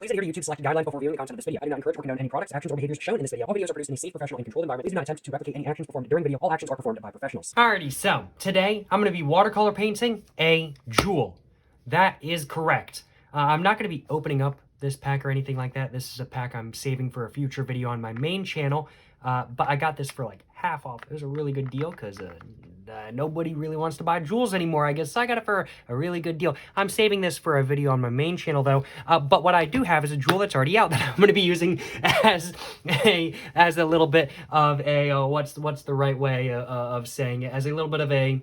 Please adhere to YouTube's selected guidelines before viewing the content of this video. I do not encourage or condone any products, actions, or behaviors shown in this video. All videos are produced in a safe, professional, and controlled environment. Please do not attempt to replicate any actions performed during the video. All actions are performed by professionals. Alrighty, so today I'm going to be watercolor painting a Juul. That is correct. I'm not going to be opening up this pack or anything like that. This is a pack I'm saving for a future video on my main channel. But I got this for like half off. It was a really good deal because nobody really wants to buy Juuls anymore, I guess. So I got it for a really good deal. I'm saving this for a video on my main channel, though. But what I do have is a Juul that's already out that I'm going to be using as a little bit of a, what's the right way of saying it? As a little bit of a,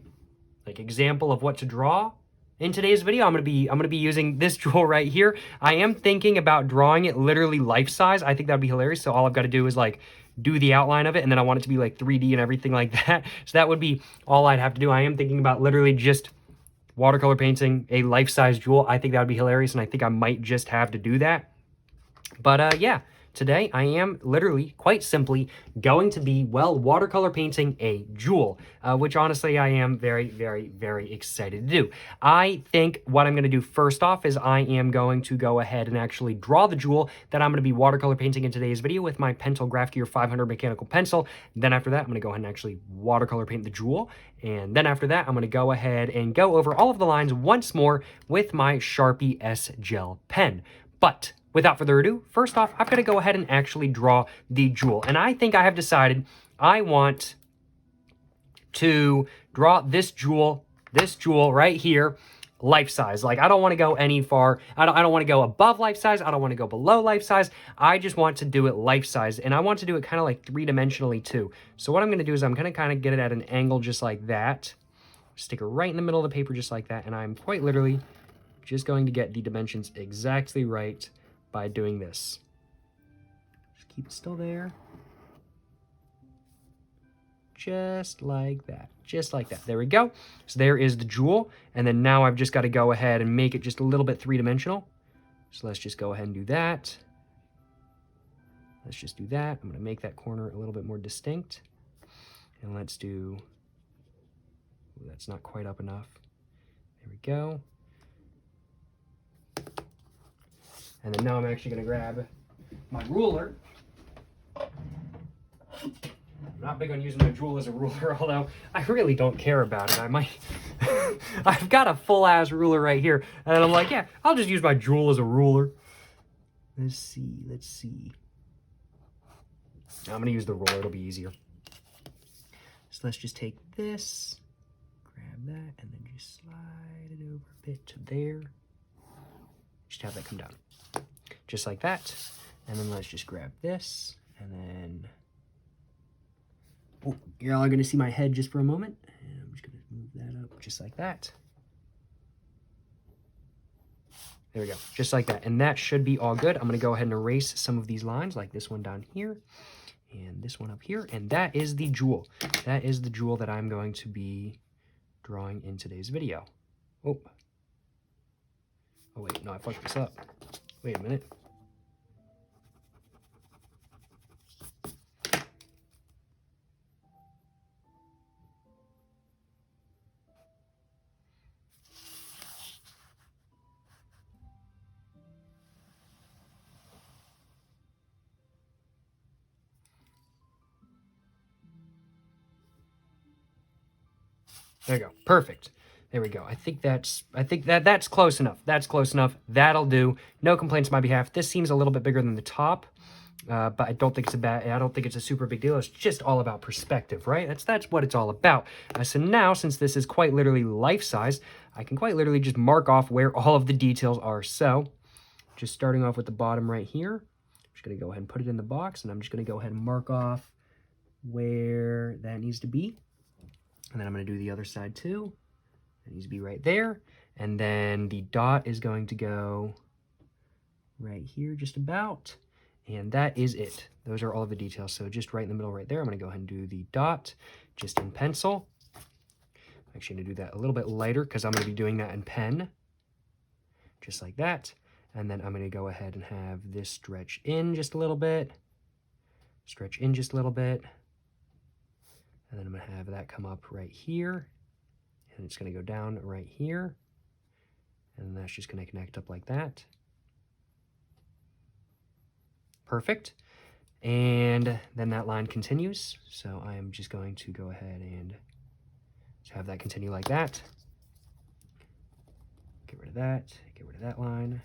like, example of what to draw. In today's video, I'm gonna be using this Juul right here. I am thinking about drawing it literally life size. I think that'd be hilarious. So all I've got to do is like do the outline of it, and then I want it to be like 3D and everything like that. So that would be all I'd have to do. I am thinking about literally just watercolor painting a life size Juul. I think that would be hilarious, and I think I might just have to do that. But yeah. Today, I am literally, quite simply, going to be, well, watercolor painting a Juul, which honestly I am very, very, very excited to do. I think what I'm going to do first off is I am going to go ahead and actually draw the Juul that I'm going to be watercolor painting in today's video with my Pentel Graph Gear 500 mechanical pencil. Then after that, I'm going to go ahead and actually watercolor paint the Juul. And then after that, I'm going to go ahead and go over all of the lines once more with my Sharpie S Gel pen. But without further ado, first off, I've got to go ahead and actually draw the Juul. And I think I have decided I want to draw this Juul right here, life size. Like, I don't want to go any far. I don't want to go above life size. I don't want to go below life size. I just want to do it life size. And I want to do it kind of like three-dimensionally too. So what I'm going to do is I'm going to kind of get it at an angle just like that. Stick it right in the middle of the paper just like that. And I'm quite literally just going to get the dimensions exactly right by doing this. Just keep it still there. Just like that. Just like that. There we go. So there is the Juul. And then now I've just got to go ahead and make it just a little bit three-dimensional. So let's just go ahead and do that. Let's just do that. I'm going to make that corner a little bit more distinct. And let's do... Ooh, that's not quite up enough. There we go. And then now I'm actually going to grab my ruler. I'm not big on using my Juul as a ruler, although I really don't care about it. I might... I've got a full-ass ruler right here, and I'm like, yeah, I'll just use my Juul as a ruler. Let's see. I'm going to use the ruler. It'll be easier. So let's just take this, grab that, and then just slide it over a bit to there. Just have that come down. Just like that. And then let's just grab this. And then... Oh, you're all going to see my head just for a moment. And I'm just going to move that up just like that. There we go. Just like that. And that should be all good. I'm going to go ahead and erase some of these lines, like this one down here. And this one up here. And that is the Juul. That is the Juul that I'm going to be drawing in today's video. Oh, wait. No, I fucked this up. Wait a minute. There you go. Perfect. There we go. I think that's close enough. That's close enough. That'll do. No complaints on my behalf. This seems a little bit bigger than the top, but I don't think it's a super big deal. It's just all about perspective, right? That's what it's all about. So now, since this is quite literally life size, I can quite literally just mark off where all of the details are. So, just starting off with the bottom right here, I'm just going to go ahead and put it in the box, and I'm just going to go ahead and mark off where that needs to be. And then I'm going to do the other side too. It needs to be right there. And then the dot is going to go right here just about. And that is it. Those are all of the details. So just right in the middle right there, I'm going to go ahead and do the dot just in pencil. I'm actually going to do that a little bit lighter because I'm going to be doing that in pen. Just like that. And then I'm going to go ahead and have this stretch in just a little bit. Stretch in just a little bit. And then I'm going to have that come up right here. And it's going to go down right here. And that's just going to connect up like that. Perfect. And then that line continues. So I am just going to go ahead and have that continue like that. Get rid of that line.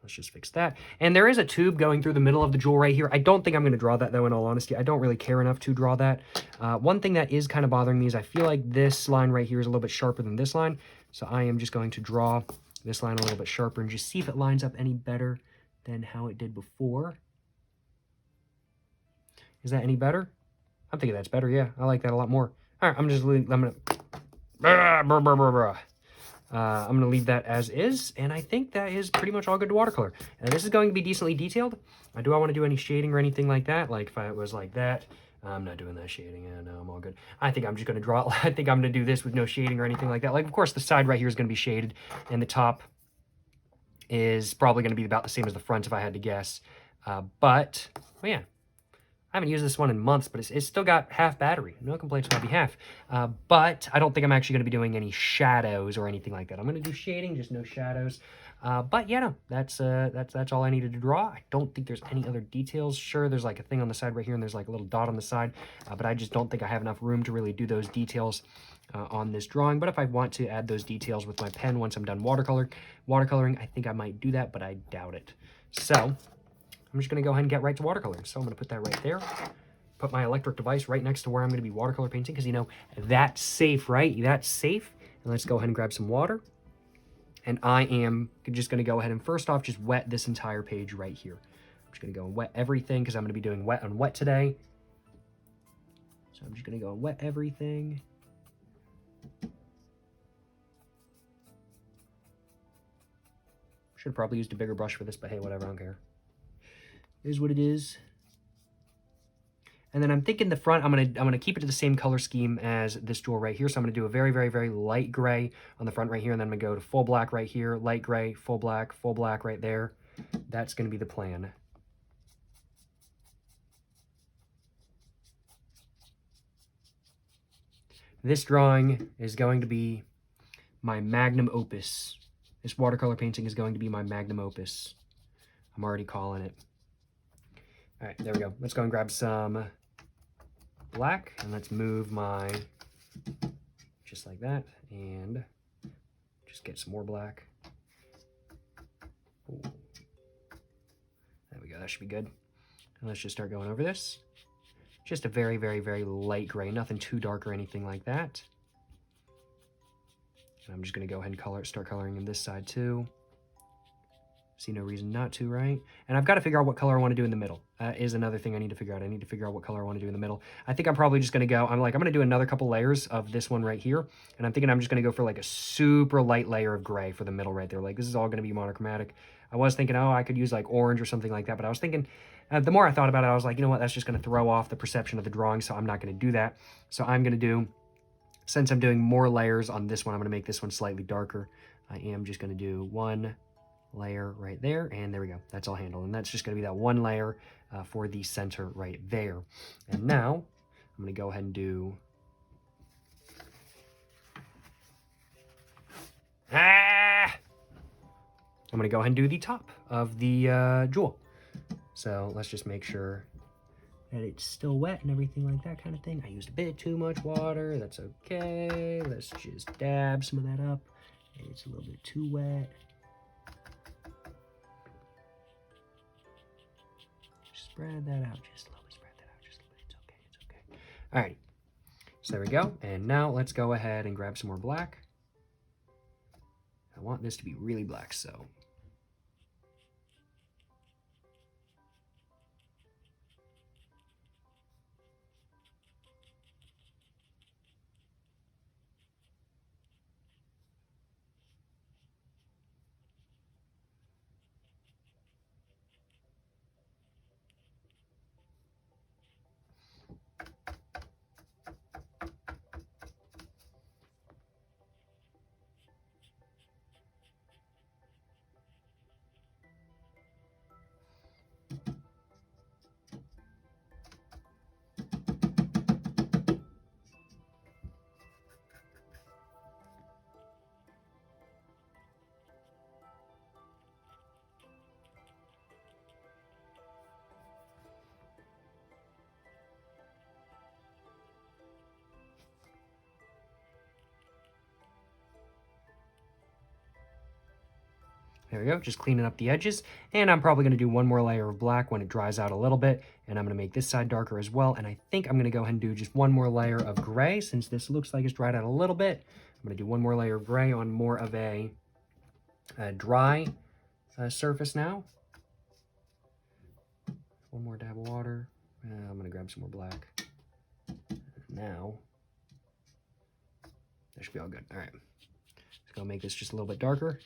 Let's just fix that. And there is a tube going through the middle of the Juul right here. I don't think I'm going to draw that, though, in all honesty. I don't really care enough to draw that. One thing that is kind of bothering me is I feel like this line right here is a little bit sharper than this line. So I am just going to draw this line a little bit sharper and just see if it lines up any better than how it did before. Is that any better? I'm thinking that's better, yeah. I like that a lot more. All right, I'm going to leave that as is, and I think that is pretty much all good to watercolor. And this is going to be decently detailed. Do I want to do any shading or anything like that? Like if it was like that, I'm not doing that shading. No, I'm all good. I think I'm just going to draw it. I think I'm going to do this with no shading or anything like that. Like, of course, the side right here is going to be shaded, and the top is probably going to be about the same as the front if I had to guess. But, well, yeah. I haven't used this one in months, but it's still got half battery. No complaints on my behalf. But I don't think I'm actually going to be doing any shadows or anything like that. I'm going to do shading, just no shadows. But yeah, no, that's all I needed to draw. I don't think there's any other details. Sure, there's like a thing on the side right here, and there's like a little dot on the side. But I just don't think I have enough room to really do those details on this drawing. But if I want to add those details with my pen once I'm done watercoloring, I think I might do that, but I doubt it. So I'm just going to go ahead and get right to watercoloring. So I'm going to put that right there. Put my electric device right next to where I'm going to be watercolor painting because, you know, that's safe, right? That's safe. And let's go ahead and grab some water. And I am just going to go ahead and first off just wet this entire page right here. I'm just going to go and wet everything because I'm going to be doing wet on wet today. So I'm just going to go and wet everything. Should have probably used a bigger brush for this, but hey, whatever, I don't care. Is what it is. And then I'm thinking the front, I'm gonna keep it to the same color scheme as this Juul right here. So I'm gonna do a very, very, very light gray on the front right here, and then I'm gonna go to full black right here, light gray, full black right there. That's gonna be the plan. This drawing is going to be my magnum opus. This watercolor painting is going to be my magnum opus. I'm already calling it. All right, there we go. Let's go and grab some black, and let's move my, just like that, and just get some more black. Ooh. There we go, that should be good. And let's just start going over this. Just a very, very, very light gray, nothing too dark or anything like that. And I'm just gonna go ahead and start coloring in this side too. See no reason not to, right? And I've got to figure out what color I want to do in the middle. Is another thing I need to figure out. I need to figure out what color I want to do in the middle. I think I'm probably just going to go, I'm going to do another couple layers of this one right here. And I'm thinking I'm just going to go for like a super light layer of gray for the middle right there. Like this is all going to be monochromatic. I was thinking, oh, I could use like orange or something like that. But I was thinking, the more I thought about it, I was like, you know what? That's just going to throw off the perception of the drawing. So I'm not going to do that. So I'm going to do, since I'm doing more layers on this one, I'm going to make this one slightly darker. I am just going to do one layer right there, and there we go. That's all handled, and that's just going to be that one layer for the center right there. And now I'm going to go ahead and do I'm going to go ahead and do the top of the Juul. So let's just make sure that it's still wet and everything like that kind of thing. I used a bit too much water. That's okay. Let's just dab some of that up. It's a little bit too wet. Spread that out just a little bit, spread that out just a little bit. It's okay, it's okay. All right, so there we go. And now let's go ahead and grab some more black. I want this to be really black, so. There we go, just cleaning up the edges. And I'm probably gonna do one more layer of black when it dries out a little bit. And I'm gonna make this side darker as well. And I think I'm gonna go ahead and do just one more layer of gray since this looks like it's dried out a little bit. I'm gonna do one more layer of gray on more of a dry surface now. One more dab of water. I'm gonna grab some more black. Now, that should be all good. All right, just gonna make this just a little bit darker.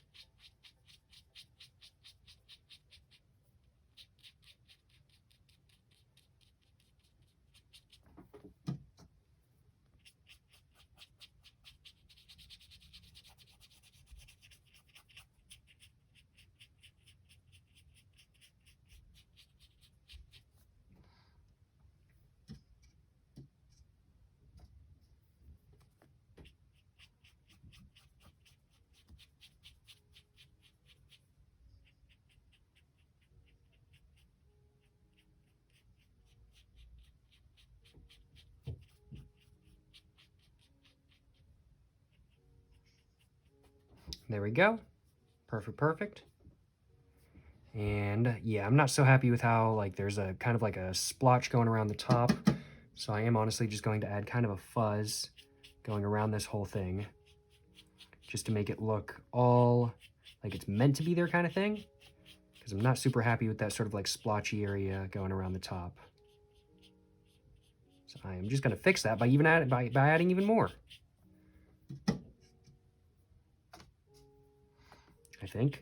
There we go. Perfect, perfect. And yeah, I'm not so happy with how like there's a kind of like a splotch going around the top. So I am honestly just going to add kind of a fuzz going around this whole thing just to make it look all like it's meant to be there kind of thing. Because I'm not super happy with that sort of like splotchy area going around the top. So I am just going to fix that by even by adding even more. I think.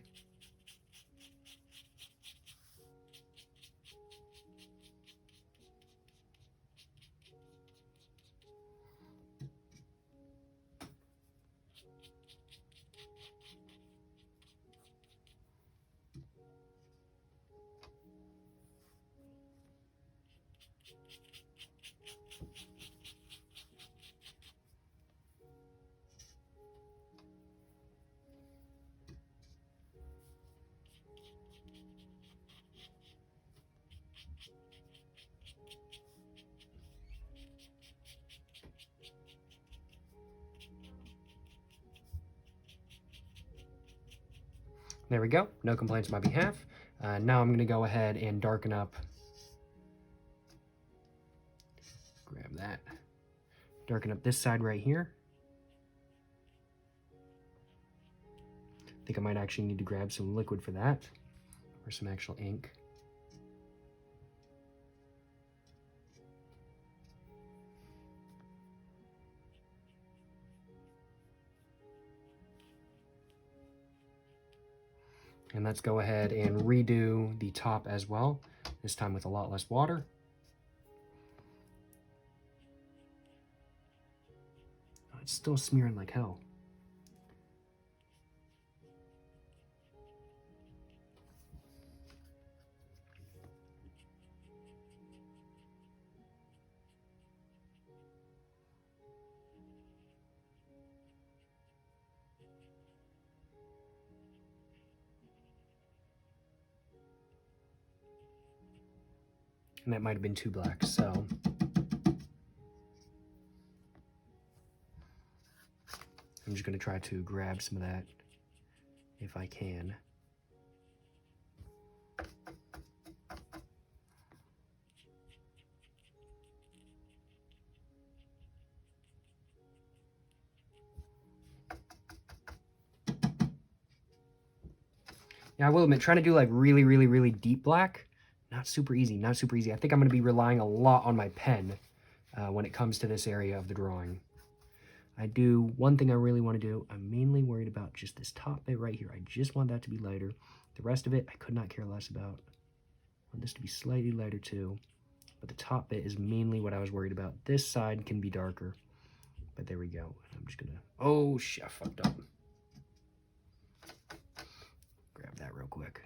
There we go. No complaints on my behalf. Now I'm going to go ahead and darken up. Grab that. Darken up this side right here. I think I might actually need to grab some liquid for that, or some actual ink. And let's go ahead and redo the top as well, this time with a lot less water. Oh, it's still smearing like hell. And that might have been too black, so I'm just going to try to grab some of that if I can. Yeah, I will admit, trying to do like really deep black, not super easy, not super easy. I think I'm going to be relying a lot on my pen when it comes to this area of the drawing. One thing I really want to do, I'm mainly worried about just this top bit right here. I just want that to be lighter. The rest of it, I could not care less about. I want this to be slightly lighter too. But the top bit is mainly what I was worried about. This side can be darker. But there we go. I'm just going to, oh shit, I fucked up. Grab that real quick.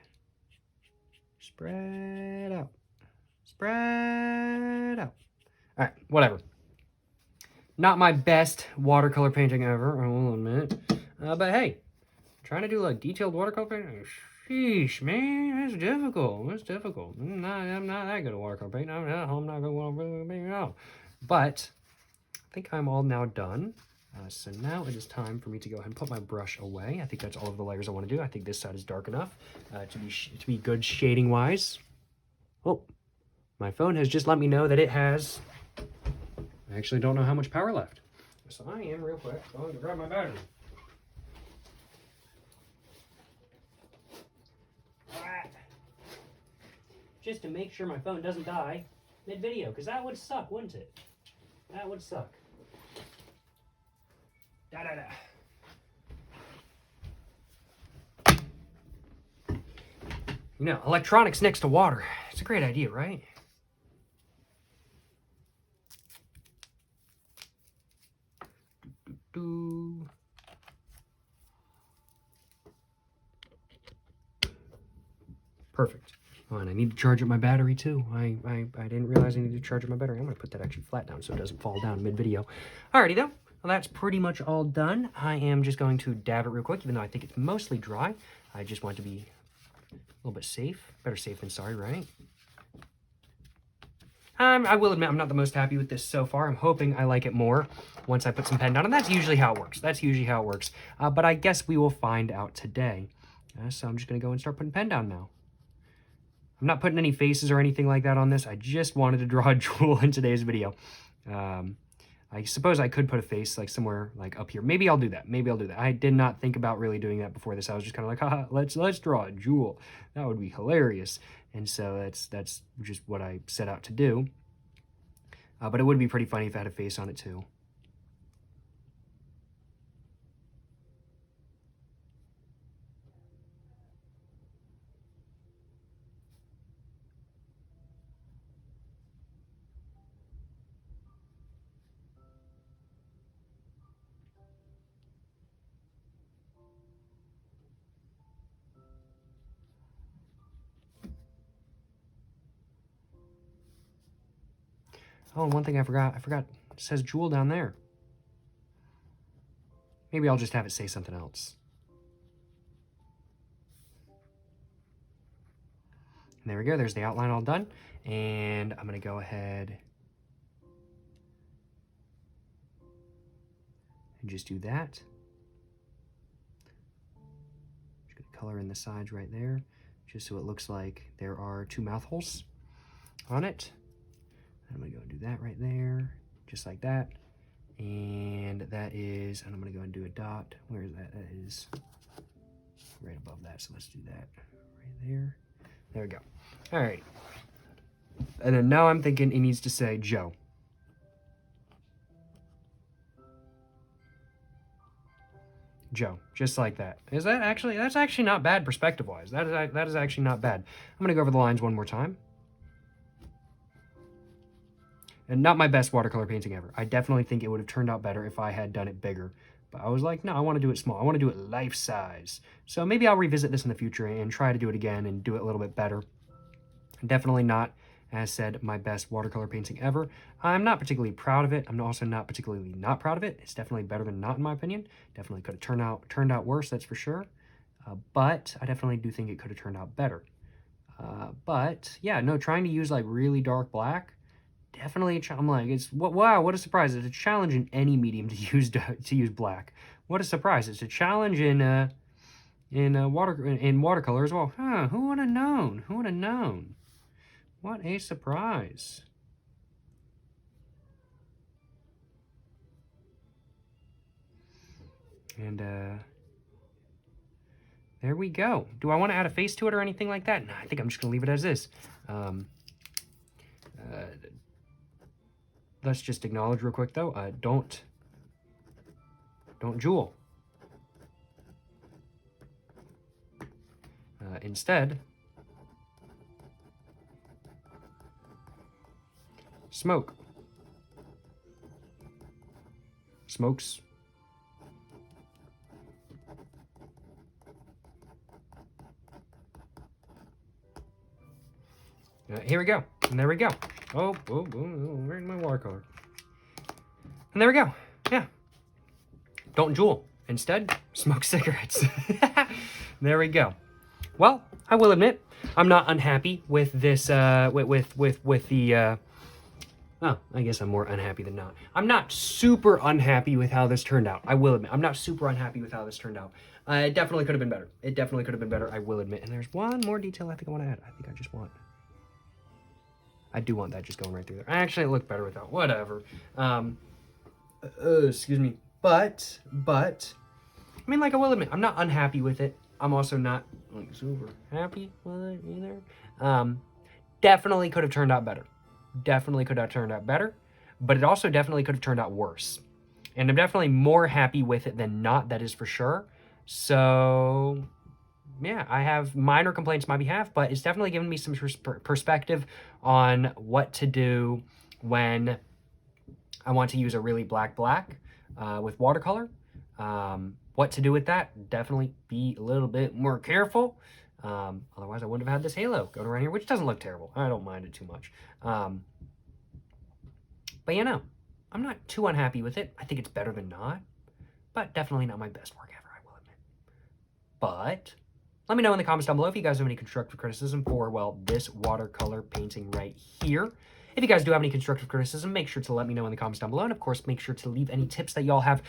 Spread out. Spread out. All right, whatever. Not my best watercolor painting ever, I will admit. But hey, trying to do like detailed watercolor painting, sheesh, man, that's difficult. That's difficult. I'm not that good at watercolor painting. I'm not good at watercolor painting at all. But I think I'm all now done. So now it is time for me to go ahead and put my brush away. I think that's all of the layers I want to do. I think this side is dark enough to be good shading wise. Oh, my phone has just let me know that it has, I actually don't know how much power left. So I am real quick going to grab my battery. Just to make sure my phone doesn't die mid-video, because that would suck, wouldn't it? That would suck. Da-da-da. You know, electronics next to water. It's a great idea, right? Do-do-do. Perfect. Oh, and I need to charge up my battery too. I didn't realize I needed to charge up my battery. I'm going to put that actually flat down so it doesn't fall down mid-video. Alrighty though. Well, that's pretty much all done. I am just going to dab it real quick, even though I think it's mostly dry. I just want it to be a little bit safe. Better safe than sorry, right? I will admit I'm not the most happy with this so far. I'm hoping I like it more once I put some pen down, and that's usually how it works. That's usually how it works. But I guess we will find out today. So I'm just going to go and start putting pen down now. I'm not putting any faces or anything like that on this. I just wanted to draw a Juul in today's video. I suppose I could put a face like somewhere like up here. Maybe I'll do that. Maybe I'll do that. I did not think about really doing that before this. I was just kind of like, haha, let's draw a Juul. That would be hilarious. And so that's just what I set out to do. But it would be pretty funny if I had a face on it too. Oh, and one thing I forgot. It says Juul down there. Maybe I'll just have it say something else. And there we go. There's the outline all done. And I'm going to go ahead and just do that. Just going to color in the sides right there, just so it looks like there are two mouth holes on it. I'm going to go and do that right there, just like that. And that is, and I'm going to go and do a dot. Where is that? That is right above that. So let's do that right there. There we go. All right. And then now I'm thinking it needs to say Joe. Joe, just like that. Is that actually, that's actually not bad perspective-wise. That is actually not bad. I'm going to go over the lines one more time. And not my best watercolor painting ever. I definitely think it would have turned out better if I had done it bigger. But I was like, no, I want to do it small. I want to do it life size. So maybe I'll revisit this in the future and try to do it again and do it a little bit better. Definitely not, as said, my best watercolor painting ever. I'm not particularly proud of it. I'm also not particularly not proud of it. It's definitely better than not, in my opinion. Definitely could have turned out worse, that's for sure. But I definitely do think it could have turned out better. But yeah, no, trying to use like really dark black, definitely, I'm like, wow, what a surprise. It's a challenge in any medium to use black. What a surprise. It's a challenge in watercolor as well. Huh, who would have known? Who would have known? What a surprise. And there we go. Do I want to add a face to it or anything like that? No, I think I'm just going to leave it as is. Let's just acknowledge real quick though, don't Juul. Instead, smoke. Smokes. Here we go. And there we go. Oh, where's my watercolor? And there we go. Yeah. Don't Juul. Instead, smoke cigarettes. There we go. Well, I will admit, I'm not unhappy with this, with the Oh, I guess I'm more unhappy than not. I'm not super unhappy with how this turned out. I will admit, I'm not super unhappy with how this turned out. It definitely could have been better. It definitely could have been better, I will admit. And there's one more detail I think I want to add. I do want that just going right through there. Actually, it looked better without. Whatever. Excuse me. But, I mean, like, I will admit, I'm not unhappy with it. I'm also not, like, super happy with it either. Definitely could have turned out better. Definitely could have turned out better. But it also definitely could have turned out worse. And I'm definitely more happy with it than not, that is for sure. So, yeah, I have minor complaints on my behalf, but it's definitely given me some perspective on what to do when I want to use a really black with watercolor. What to do with that, definitely be a little bit more careful. Otherwise I wouldn't have had this halo going around here, which doesn't look terrible. I don't mind it too much. But you know, I'm not too unhappy with it. I think it's better than not, but definitely not my best work ever, I will admit. But let me know in the comments down below if you guys have any constructive criticism for, well, this watercolor painting right here. If you guys do have any constructive criticism, make sure to let me know in the comments down below. And of course, make sure to leave any tips that y'all have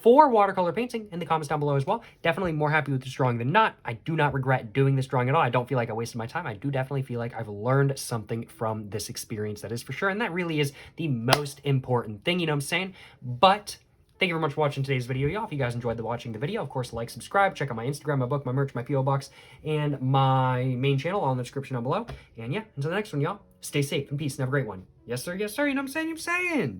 for watercolor painting in the comments down below as well. Definitely more happy with this drawing than not. I do not regret doing this drawing at all. I don't feel like I wasted my time. I do definitely feel like I've learned something from this experience, that is for sure. And that really is the most important thing, you know what I'm saying? But thank you very much for watching today's video, y'all. If you guys enjoyed watching the video, of course, like, subscribe, check out my Instagram, my book, my merch, my P.O. Box, and my main channel all in the description down below. And yeah, until the next one, y'all, stay safe and peace and have a great one. Yes, sir, you know what I'm saying?